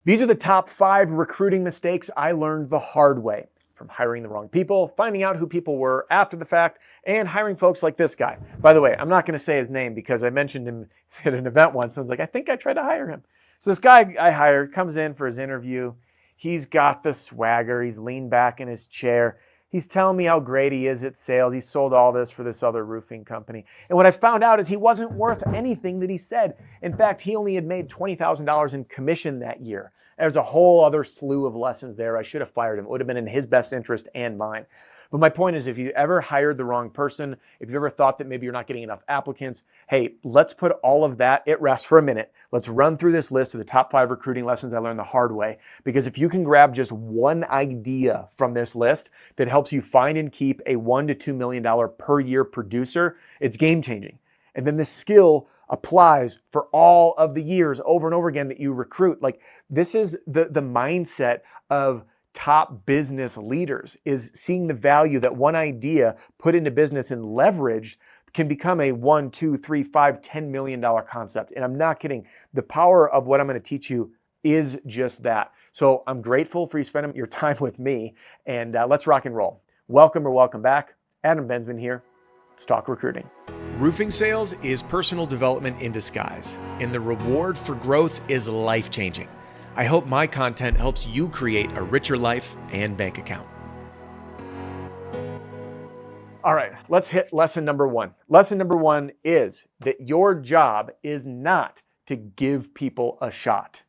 These are the top 5 recruiting mistakes I learned the hard way, from hiring the wrong people, finding out who people were after the fact, and hiring folks like this guy. By the way, I'm not going to say his name because I mentioned him at an event once. Someone's like, I think I tried to hire him. So this guy I hired comes in for his interview. He's got the swagger. He's leaned back in his chair. He's telling me how great he is at sales. He sold all this for this other roofing company. And what I found out is he wasn't worth anything that he said. In fact, he only had made $20,000 in commission that year. There's a whole other slew of lessons there. I should have fired him. It would have been in his best interest and mine. But my point is, if you ever hired the wrong person, if you ever thought that maybe you're not getting enough applicants, hey, let's put all of that at rest for a minute. Let's run through this list of the top 5 recruiting lessons I learned the hard way. Because if you can grab just one idea from this list that helps you find and keep a $1 to $2 million per year producer, it's game changing. And then this skill applies for all of the years over and over again that you recruit. Like, this is the mindset of top business leaders, is seeing the value that one idea put into business and leveraged can become a $1, $2, $3, $5, $10 million concept. And I'm not kidding. The power of what I'm going to teach you is just that. So I'm grateful for you spending your time with me, and let's rock and roll. Welcome or welcome back. Adam Bensman here. Let's talk recruiting. Roofing sales is personal development in disguise, and the reward for growth is life-changing. I hope my content helps you create a richer life and bank account. All right, let's hit lesson number 1. Lesson number 1 is that your job is not to give people a shot.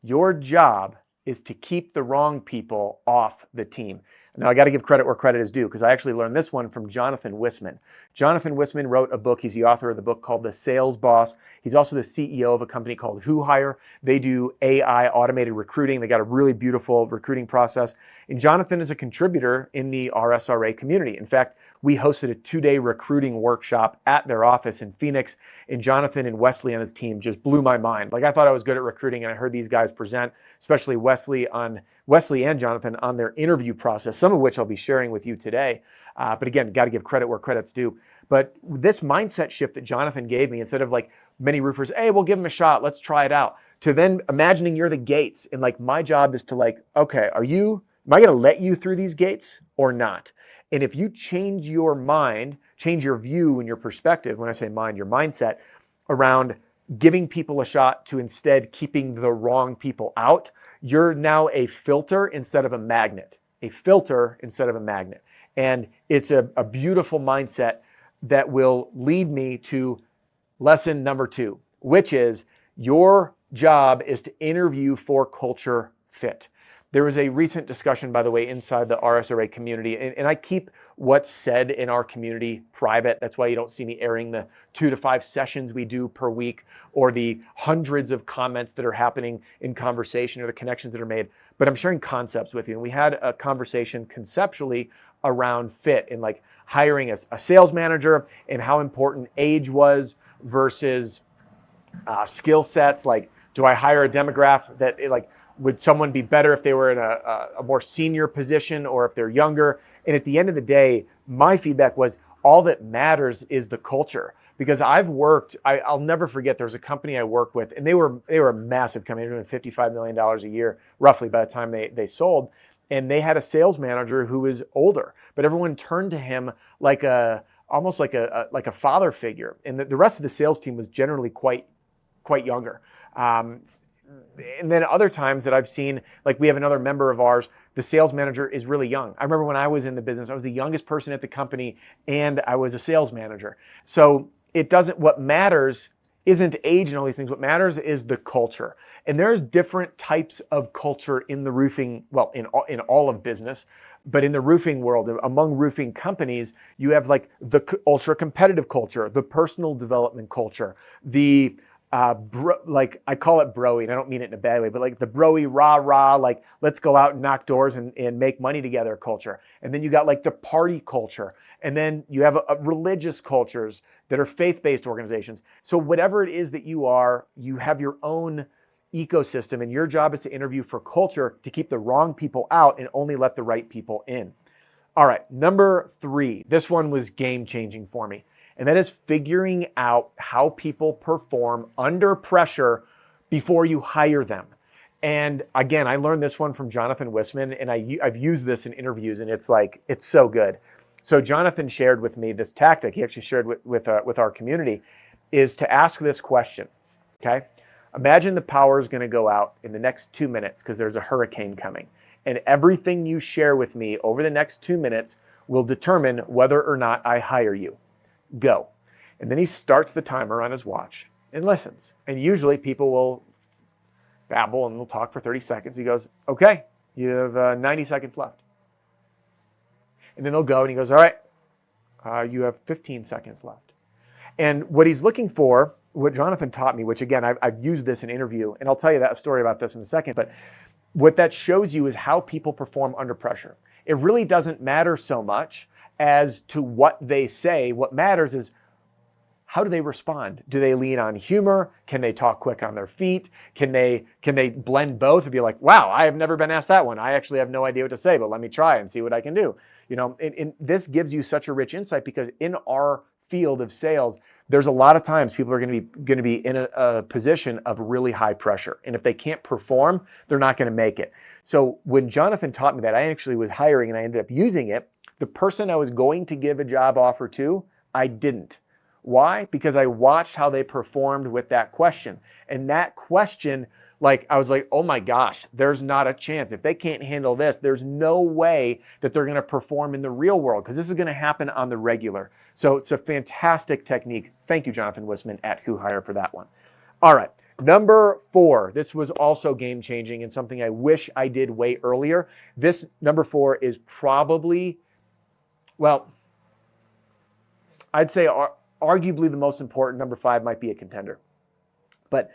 Your job is to keep the wrong people off the team. Now, I got to give credit where credit is due, because I actually learned this one from Jonathan Wisman. Jonathan Wisman wrote a book. He's the author of the book called The Sales Boss. He's also the CEO of a company called Who Hire. They do AI automated recruiting. They got a really beautiful recruiting process. And Jonathan is a contributor in the RSRA community. In fact, we hosted a 2-day recruiting workshop at their office in Phoenix, and Jonathan and Wesley on his team just blew my mind. Like, I thought I was good at recruiting, and I heard these guys present, especially Wesley and Jonathan, on their interview process, some of which I'll be sharing with you today. But again, got to give credit where credit's due. But this mindset shift that Jonathan gave me, instead of like many roofers, hey, we'll give them a shot, let's try it out, to then imagining you're the gates, and like, my job is to like, okay, am I going to let you through these gates or not? And if you change your mind, change your view and your perspective, when I say mind, your mindset, around giving people a shot to instead keeping the wrong people out, you're now a filter instead of a magnet. A filter instead of a magnet. And it's a beautiful mindset that will lead me to lesson number 2, which is your job is to interview for culture fit. There was a recent discussion, by the way, inside the RSRA community, and I keep what's said in our community private. That's why you don't see me airing the 2 to 5 sessions we do per week, or the hundreds of comments that are happening in conversation, or the connections that are made. But I'm sharing concepts with you. And we had a conversation conceptually around fit, and like hiring a sales manager, and how important age was versus skill sets. Like, do I hire a demographic that would someone be better if they were in a more senior position, or if they're younger? And at the end of the day, my feedback was all that matters is the culture. Because I'll never forget, there was a company I worked with, and they were a massive company. They were doing $55 million a year, roughly, by the time they sold. And they had a sales manager who was older, but everyone turned to him almost like a father figure. And the rest of the sales team was generally quite younger. And then other times that I've seen, like, we have another member of ours, the sales manager is really young. I remember when I was in the business, I was the youngest person at the company, and I was a sales manager. So what matters isn't age and all these things. What matters is the culture. And there's different types of culture in the roofing, well, in all of business, but in the roofing world, among roofing companies, you have like the ultra competitive culture, the personal development culture, the like, I call it broy, and I don't mean it in a bad way, but like the broy, rah, like, let's go out and knock doors and make money together culture. And then you got like the party culture. And then you have religious cultures that are faith-based organizations. So whatever it is that you are, you have your own ecosystem, and your job is to interview for culture to keep the wrong people out and only let the right people in. All right, number 3. This one was game-changing for me. And that is figuring out how people perform under pressure before you hire them. And again, I learned this one from Jonathan Bensman, and I've used this in interviews, and it's so good. So Jonathan shared with me this tactic. He actually shared with our community, is to ask this question. Okay, imagine the power is going to go out in the next 2 minutes because there's a hurricane coming, and everything you share with me over the next 2 minutes will determine whether or not I hire you. Go. And then he starts the timer on his watch and listens. And usually people will babble and they'll talk for 30 seconds. He goes, okay, you have 90 seconds left. And then they'll go and he goes, all right, you have 15 seconds left. And what he's looking for, what Jonathan taught me, which again, I've used this in interview, and I'll tell you that story about this in a second, but what that shows you is how people perform under pressure. It really doesn't matter so much as to what they say. What matters is how do they respond? Do they lean on humor? Can they talk quick on their feet? Can they blend both and be like, wow, I have never been asked that one. I actually have no idea what to say, but let me try and see what I can do. You know, and this gives you such a rich insight because in our field of sales, there's a lot of times people are going to be in a position of really high pressure. And if they can't perform, they're not going to make it. So when Jonathan taught me that, I actually was hiring and I ended up using it. The person I was going to give a job offer to, I didn't. Why? Because I watched how they performed with that question. And that question, I was like, oh my gosh, there's not a chance. If they can't handle this, there's no way that they're going to perform in the real world because this is going to happen on the regular. So it's a fantastic technique. Thank you, Jonathan Bensman at Who Hire for that one. All right. Number 4, this was also game-changing and something I wish I did way earlier. This number 4 is probably, well, I'd say arguably the most important. Number 5 might be a contender. But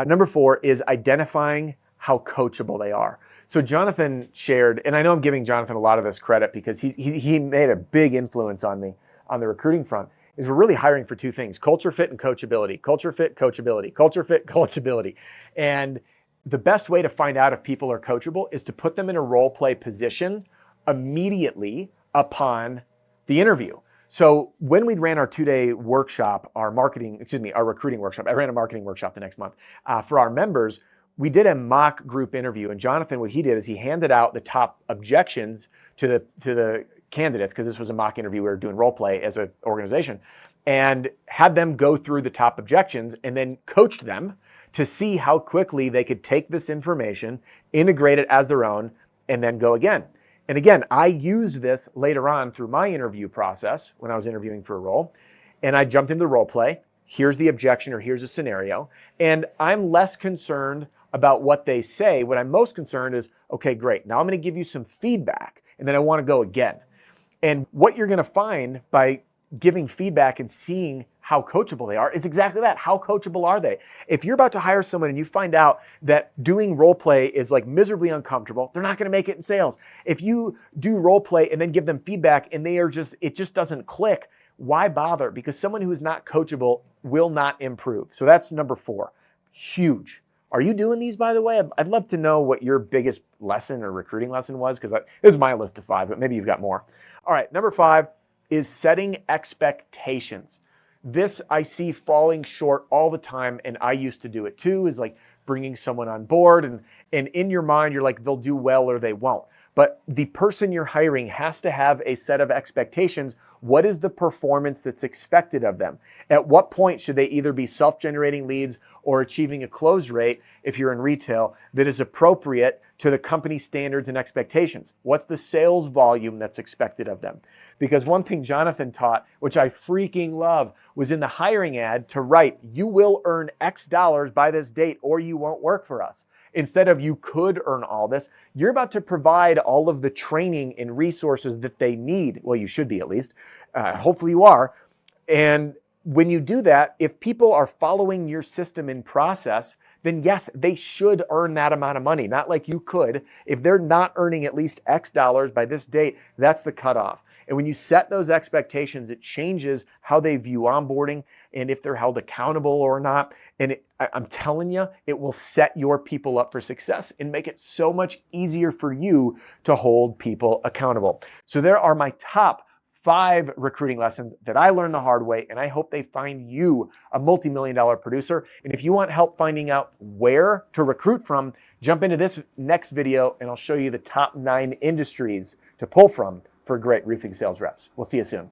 number 4 is identifying how coachable they are. So Jonathan shared, and I know I'm giving Jonathan a lot of this credit because he made a big influence on me on the recruiting front, is we're really hiring for 2 things, culture fit and coachability. Culture fit, coachability. Culture fit, coachability. And the best way to find out if people are coachable is to put them in a role play position immediately upon the interview. So when we ran our 2-day workshop, our recruiting workshop, I ran a marketing workshop the next month for our members, we did a mock group interview. And Jonathan, what he did is he handed out the top objections to the candidates, because this was a mock interview. We were doing role play as an organization, and had them go through the top objections and then coached them to see how quickly they could take this information, integrate it as their own, and then go again. And again, I used this later on through my interview process when I was interviewing for a role, and I jumped into the role play. Here's the objection or here's a scenario. And I'm less concerned about what they say. What I'm most concerned is, okay, great. Now I'm going to give you some feedback, and then I want to go again. And what you're going to find by giving feedback and seeing how coachable they are is exactly that. How coachable are they? If you're about to hire someone and you find out that doing role play is like miserably uncomfortable, they're not going to make it in sales. If you do role play and then give them feedback and it just doesn't click, why bother? Because someone who is not coachable will not improve. So that's number 4. Huge. Are you doing these, by the way? I'd love to know what your biggest lesson or recruiting lesson was, because it was my list of 5, but maybe you've got more. All right, number 5 is setting expectations. This I see falling short all the time, and I used to do it too, is like bringing someone on board, and in your mind, you're like, they'll do well or they won't. But the person you're hiring has to have a set of expectations. What is the performance that's expected of them? At what point should they either be self-generating leads or achieving a close rate, if you're in retail, that is appropriate to the company standards and expectations? What's the sales volume that's expected of them? Because one thing Jonathan taught, which I freaking love, was in the hiring ad to write, you will earn X dollars by this date or you won't work for us. Instead of you could earn all this, you're about to provide all of the training and resources that they need. Well, you should be at least. Hopefully you are. And when you do that, if people are following your system and process, then yes, they should earn that amount of money. Not like you could. If they're not earning at least X dollars by this date, that's the cutoff. And when you set those expectations, it changes how they view onboarding and if they're held accountable or not. And I'm telling you, it will set your people up for success and make it so much easier for you to hold people accountable. So there are my top 5 recruiting lessons that I learned the hard way, and I hope they find you a multi-million-dollar producer. And if you want help finding out where to recruit from, jump into this next video and I'll show you the top 9 industries to pull from for great roofing sales reps. We'll see you soon.